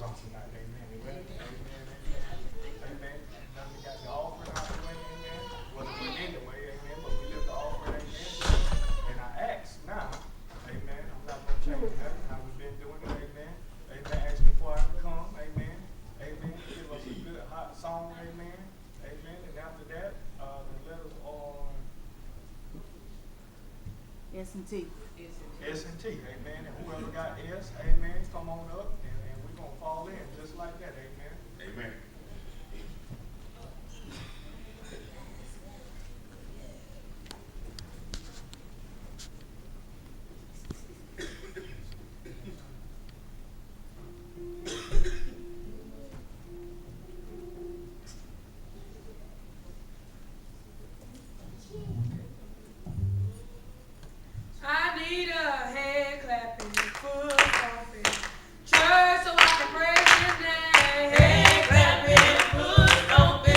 on tonight. Amen. You ready? Amen. Amen. Amen. Now we got the offering out the way. Amen. Well, we anyway. Amen. But we lift the offering. Amen. And I ask now. Amen. I'm not going to change nothing. How we've been doing it. Amen. Amen. Ask me before I come. Amen. Amen. Give us a good hot song. Amen. Amen. And after that, the letters on S&T. S&T, amen. And whoever got S, amen, come on up and we're going to fall in just like that, amen. Amen. I need a hand clapping, foot stomping, church so I can praise His name. Hand clapping, foot stomping,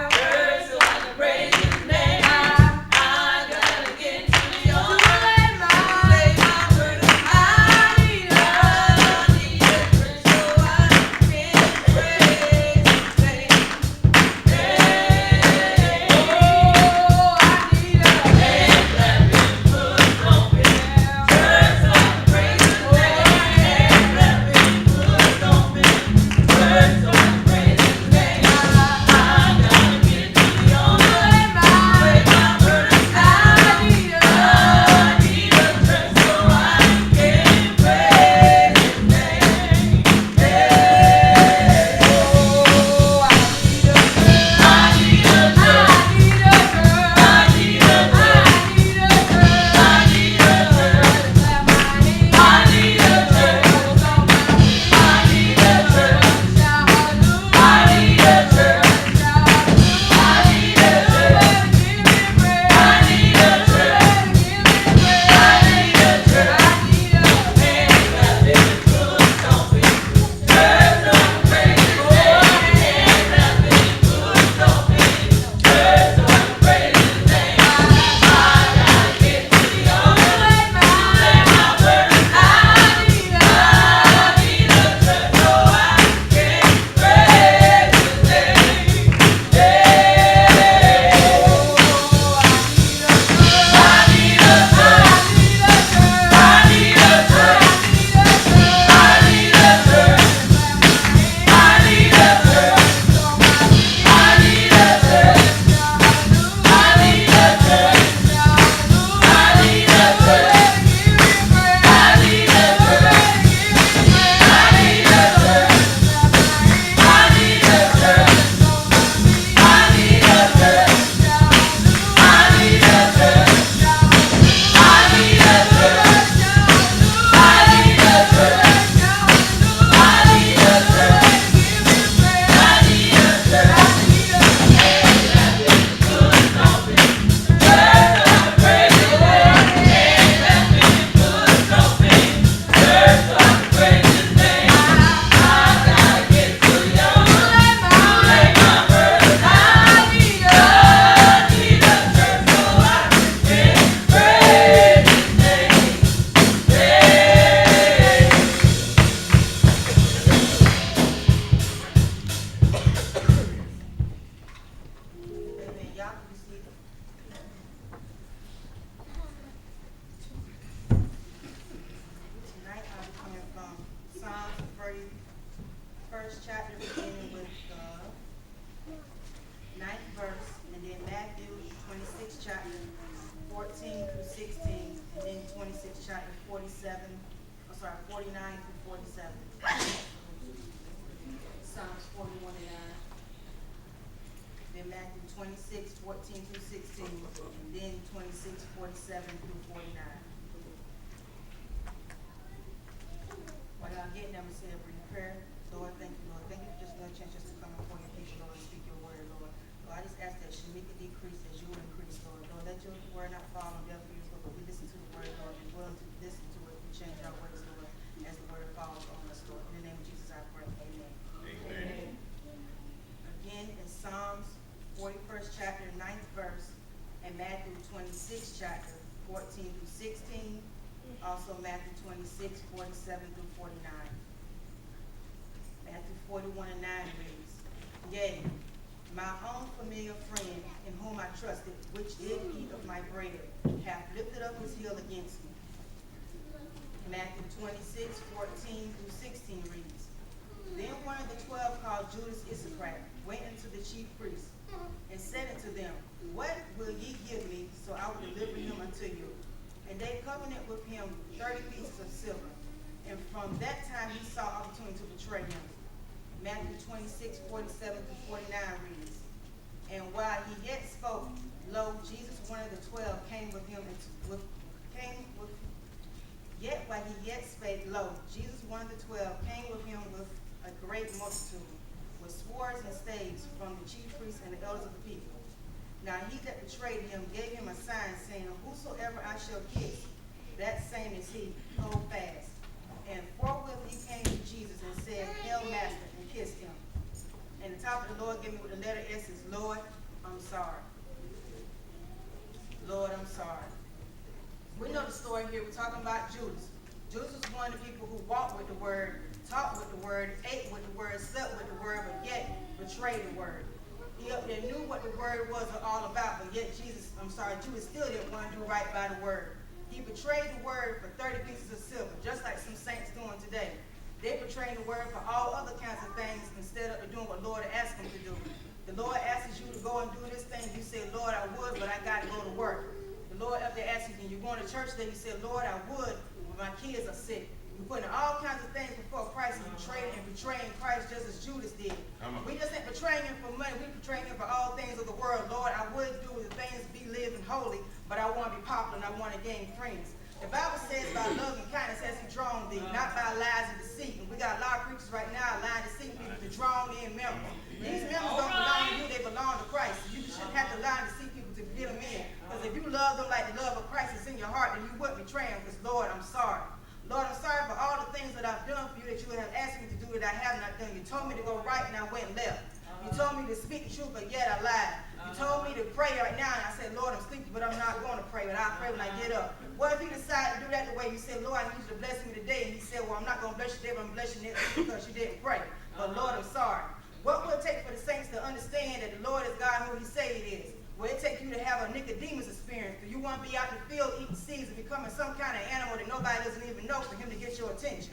church so I can praise His name. I gotta get to the altar to lay my burden. I need a church so I can praise His name. Hey, oh, I need a hand clapping, foot stomping. Tonight I'll be coming from Psalms 31st chapter, beginning with the 9th verse, and then Matthew 26th chapter, 14 through 16, and then 26th chapter, 49 through 47. Psalms 41 and 9. Then Matthew 26, 14 through 16, and then 26, 47 through 49. While y'all getting them, say a brief prayer. Lord, thank you, Lord. Thank you for just another chance just to come before your people, Lord, and speak your word, Lord. Lord, I just ask that Shamika decrease as you increase, Lord. Lord, let your word not fall on deaf ears, Lord, but we listen to the word, Lord. Be willing to listen to it and change our ways, Lord, as the word falls on us, Lord. In the name of Jesus, I pray. Amen. Amen. Again, in Psalms 41st chapter, 9th verse, and Matthew 26th chapter, 14 through 16. Also Matthew 26, 47 through 49. 41 and 9 reads, Yea, my own familiar friend, in whom I trusted, which did eat of my bread, hath lifted up his heel against me. Matthew 26:14 through 16 reads, Then one of the 12, called Judas Iscariot, went unto the chief priests, and said unto them, What will ye give me, so I will deliver him unto you? And they covenanted with him 30 pieces of silver. And from that time he saw opportunity to betray him. Matthew 26:47 through 49 reads, And while he yet spoke, lo, Jesus, one of the 12, came with him Yet while he yet spake, lo, Jesus, one of the 12, came with him with a great multitude, with swords and staves from the chief priests and the elders of the people. Now he that betrayed him gave him a sign, saying, Whosoever I shall kiss, that same is he, hold fast. And forthwith he came to Jesus and said, Hail, Master, and kissed him. And the top of the Lord gave me with the letter S is, Lord, I'm sorry. Lord, I'm sorry. We know the story here. We're talking about Judas. Judas was one of the people who walked with the word, talked with the word, ate with the word, slept with the word, but yet betrayed the word. He up there knew what the word was all about, but yet Judas still didn't want to do right by the word. He betrayed the word for 30 pieces of silver, just like some saints doing today. They betrayed the word for all other kinds of things instead of doing what the Lord asked them to do. The Lord asks you to go and do this thing. You say, Lord, I would, but I got to go to work. The Lord up there asks you, you're going to church today, you say, Lord, I would, but my kids are sick. You're putting all kinds of things before Christ and betraying Christ just as Judas did. We just ain't betraying him for money. We're betraying him for all things of the world. Lord, I would do the things be living holy, but I want to be popular and I want to gain friends. The Bible says by love and kindness has he drawn thee, not by lies and deceit. And we got a lot of preachers right now lying, deceiving people to draw in members. These members don't belong to you, they belong to Christ. You shouldn't have to lie and deceive people to get them in. Because if you love them like the love of Christ is in your heart, then you wouldn't betray them. Because Lord, I'm sorry. Lord, I'm sorry for all the things that I've done for you that you have asked me to do that I have not done. You told me to go right and I went left. You told me to speak the truth, but yet I lied. You told me to pray right now, and I said, Lord, I'm sleepy, but I'm not going to pray, but I'll pray when I get up. What if you decide to do that the way you said, Lord, I need you to bless me today, and he said, well, I'm not going to bless you today, but I'm blessing you next week because you didn't pray. But Lord, I'm sorry. What will it take for the saints to understand that the Lord is God who he say it is? Will it take you to have a Nicodemus experience? Do you want to be out in the field eating seeds and becoming some kind of animal that nobody doesn't even know for him to get your attention?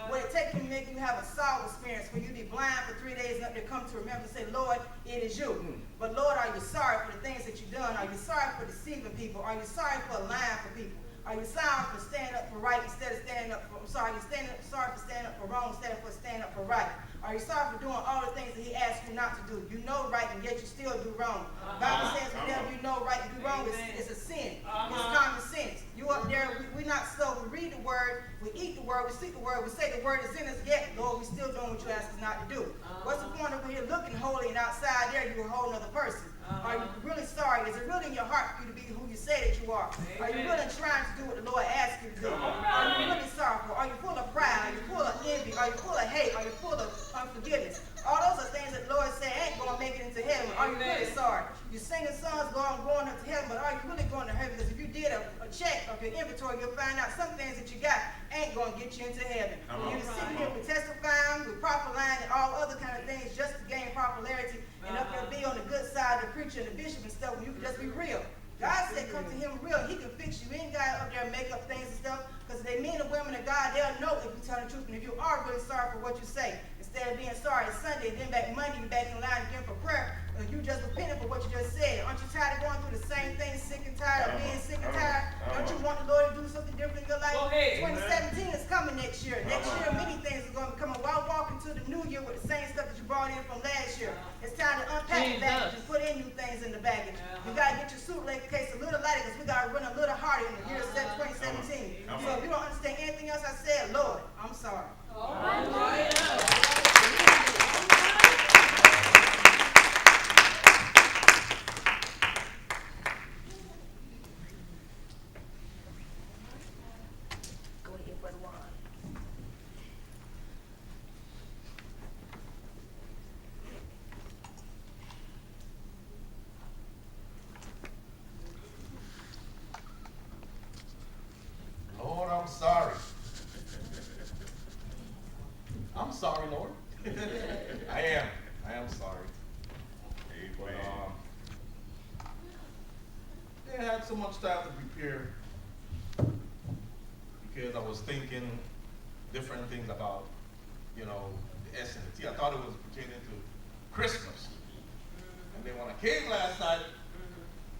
Will it take you to make you have a Saul experience for you to be blind for 3 days and up there come to remember and say, Lord, it is you. But Lord, are you sorry for the things that you've done? Are you sorry for deceiving people? Are you sorry for lying for people? Are you sorry for standing up for right instead of standing up for, sorry for standing up for wrong instead of for standing up for right? Are you sorry for doing all the things that he asked you not to do? You know right and yet you still do wrong. The Bible says whenever you know right and do wrong, it's a sin. It's common sense. You up there, we're not slow. We read the word, we eat the word, we speak the word, we say the word is in us, yet, Lord, we still doing what you ask us not to do. What's the point over here looking holy and outside there you're a whole other person? Are you really sorry? Is it really in your heart for you to be who you say that you are? Are you really trying to do what the Lord asked you to do? Are you really sorrowful? Are you full of pride? Are you full of envy? Are you full of hate? Are you full of unforgiveness? All those are things that the Lord said ain't going to make it into heaven. Are you really sorry? You're singing songs going up to heaven, but are you really going to heaven? Because if you did a check of your inventory, you'll find out some things that you got ain't going to get you into heaven. You're sitting here with testifying, with prophesying, and all other kind of things just to gain popularity and up there be on the good side of the preacher and the bishop and stuff when you can just be real. God said come to him real. He can fix you. You ain't got to up there and make up things and stuff because they men and women of God, they'll know if you tell the truth and if you are really sorry for what you say. Instead of being sorry, it's Sunday, then back Monday, you're back in line again for prayer. And you just repenting for what you just said. Aren't you tired of going through the same thing, sick and tired of being sick and tired? Don't you want the Lord to do something different in your life? 2017 is coming next year. Next year, many things are going to be coming. While walking to the new year with the same stuff that you brought in from last year, it's time to unpack the baggage and put in new things in the baggage. You got to get your suit case a little lighter because we got to run a little harder in the year 2017. So if you don't understand anything else I said, Lord, I'm sorry. Lord, I'm sorry. I'm But they had so much time to prepare because I was thinking different things about, you know, the S and the T. I thought it was pertaining to Christmas. And then when I came last night,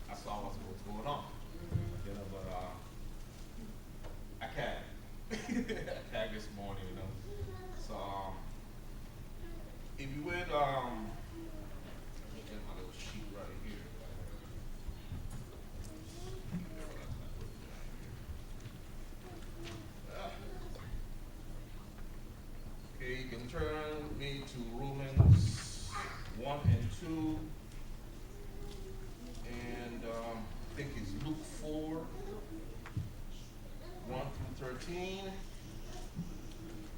I saw what's going on. You know, but I can't. I can't this morning, you know. So if you would get my little sheet right here. Okay, you can turn with me to Romans 1 and 2. And I think it's Luke 4, 1 through 13.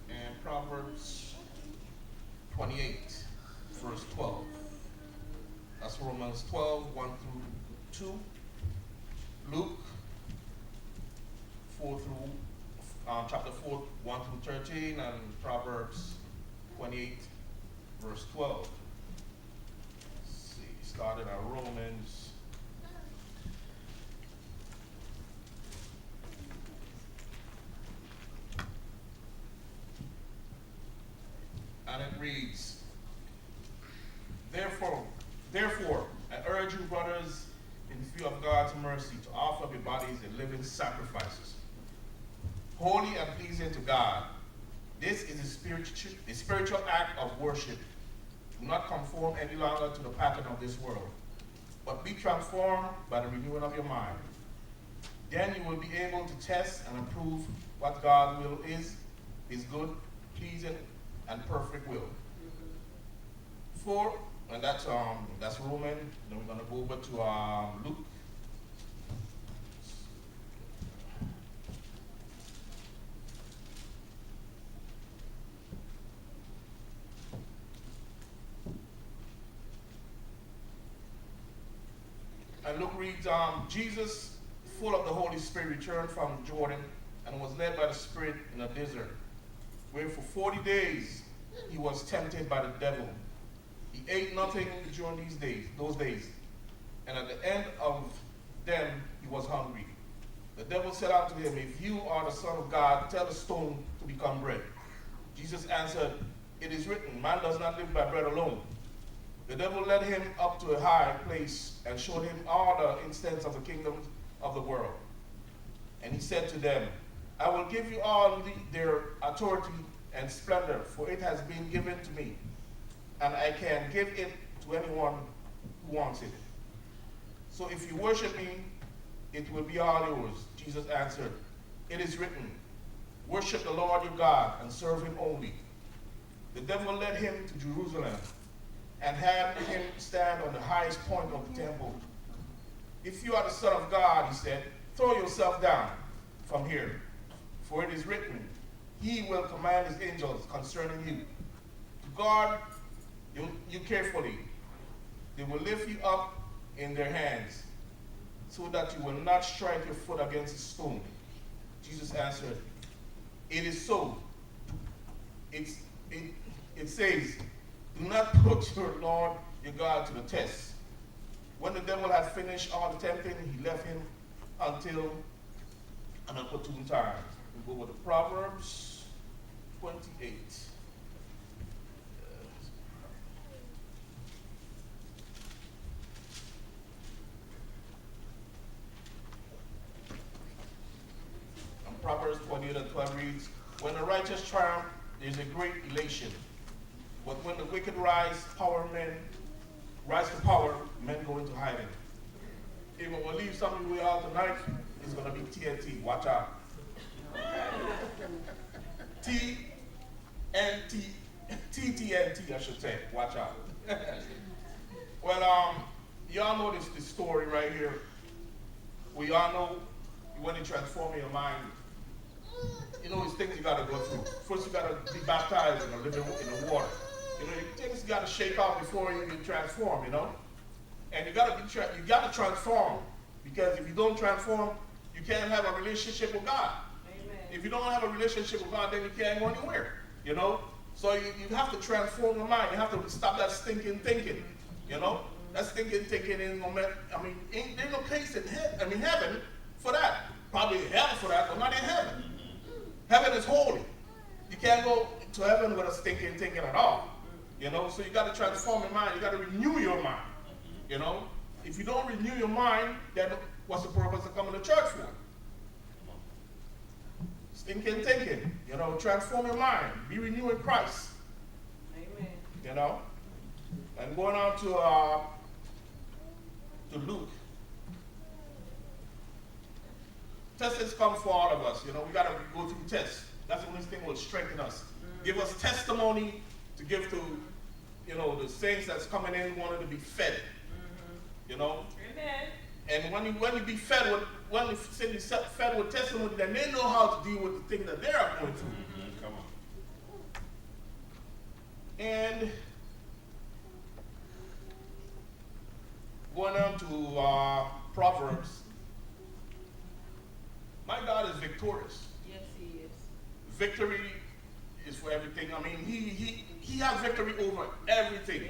And Proverbs 28, verse 12. That's Romans 12, 1 through 2. Luke 4 through chapter 4, 1 through 13, and Proverbs 28, verse 12. Let's see, started at Romans. And it reads, Therefore, I urge you, brothers, in view of God's mercy, to offer up your bodies a living sacrifices, holy and pleasing to God. This is a spiritual act of worship. Do not conform any longer to the pattern of this world, but be transformed by the renewing of your mind. Then you will be able to test and approve what God's will is, his good, pleasing, and perfect will. 4, and that's Roman. Then we're gonna go over to Luke. And Luke reads, Jesus, full of the Holy Spirit, returned from Jordan and was led by the Spirit in a desert, where for 40 days he was tempted by the devil. He ate nothing during those days, and at the end of them he was hungry. The devil said unto him, If you are the Son of God, tell the stone to become bread. Jesus answered, It is written, man does not live by bread alone. The devil led him up to a high place and showed him all the instance of the kingdoms of the world. And he said to them, I will give you all their authority and splendor, for it has been given to me, and I can give it to anyone who wants it. So if you worship me, it will be all yours. Jesus answered, It is written, worship the Lord your God and serve him only. The devil led him to Jerusalem and had him stand on the highest point of the temple. If you are the Son of God, he said, throw yourself down from here, for it is written, he will command his angels concerning you to guard you carefully. They will lift you up in their hands, so that you will not strike your foot against a stone. Jesus answered, it is so. It says, do not put your Lord your God to the test. When the devil had finished all the tempting, he left him until an opportune time. We go over to Proverbs 28. Proverbs 28 and 12 reads, when the righteous triumph, there is a great elation. But when the wicked rise to power, men go into hiding. If I will leave something we all tonight, it's going to be TNT. Watch out. TTNT, I should say. Watch out. Well, y'all know this story right here. We all know when you transform your mind, you know, it's things you got to go through. First, you got to be baptized in the water. You know, things you got to shake off before you can transform. You know, and you got to transform, because if you don't transform, you can't have a relationship with God. Amen. If you don't have a relationship with God, then you can't go anywhere. You know, so you have to transform your mind. You have to stop that stinking thinking. You know, that thinking ain't gonna make, there's no place in heaven for that. Probably in heaven for that, but not in heaven. Heaven is holy. You can't go to heaven with a stinking thinking at all. You know, so you got to transform your mind. You got to renew your mind. You know, if you don't renew your mind, then what's the purpose of coming to church for? Stinking thinking. You know, transform your mind. Be renewed in Christ. Amen. You know, and going on to Luke. Tests come for all of us. You know, we got to go through tests. That's the only thing that will strengthen us. Give us testimony to give to, you know, the saints that's coming in wanting to be fed. You know? Amen. And when you be fed with, when you say fed with testimony, then they know how to deal with the things that they are going through. Come on. And going on to Proverbs. My God is victorious. Yes, he is. Victory is for everything. I mean, he has victory over everything.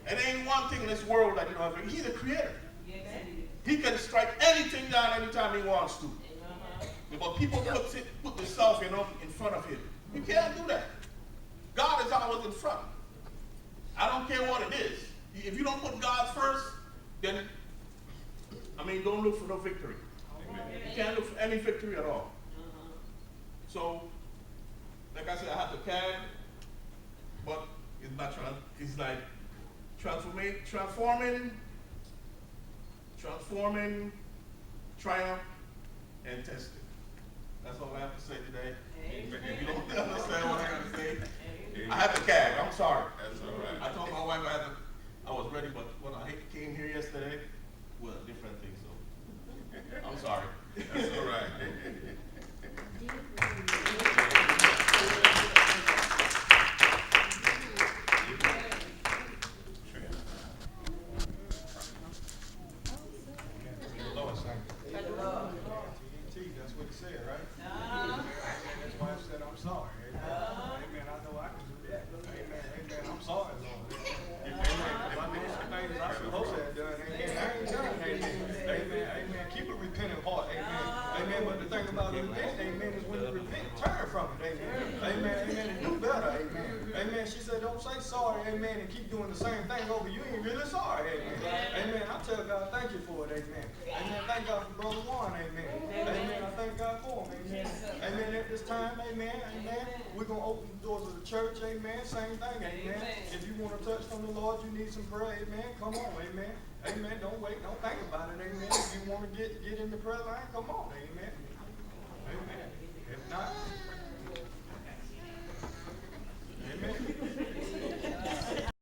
And ain't one thing in this world that you don't have. He's the creator. Yes, he is. He can strike anything down anytime he wants to. But people put themselves, you know, in front of him. You can't do that. God is always in front. I don't care what it is. If you don't put God first, then, don't look for no victory. You can't look for any victory at all. So, like I said, I have the CAD, but it's not it's like transforming, triumph, and testing. That's all I have to say today. If you don't understand what I got to say, I have the CAD. I'm sorry. That's all right. I told my wife I was ready, but when I came here yesterday, well, different things. So I'm sorry. That's all right. That's what he said, right? His wife said, I'm sorry. Amen. I know I can do that. Amen. I'm sorry, Lord. Amen. If I do some things I supposed to have done, amen, I ain't done. Amen. Keep a repentant heart. Amen. But the thing about repent, amen, is when you repent, turn from it. Amen. And do better. Amen. She said, don't say sorry, amen, and keep doing the same thing over. You ain't really sorry. Amen. I tell God, thank you for it. Amen. Thank God for Brother Warren. Amen. I thank God for him. Amen. At this time, amen. We're going to open the doors of the church. Amen. Same thing. Amen. If you want to touch from the Lord, you need some prayer. Amen. Come on. Amen. Don't wait. Don't think about it. Amen. If you want to get in the prayer line, come on. Amen.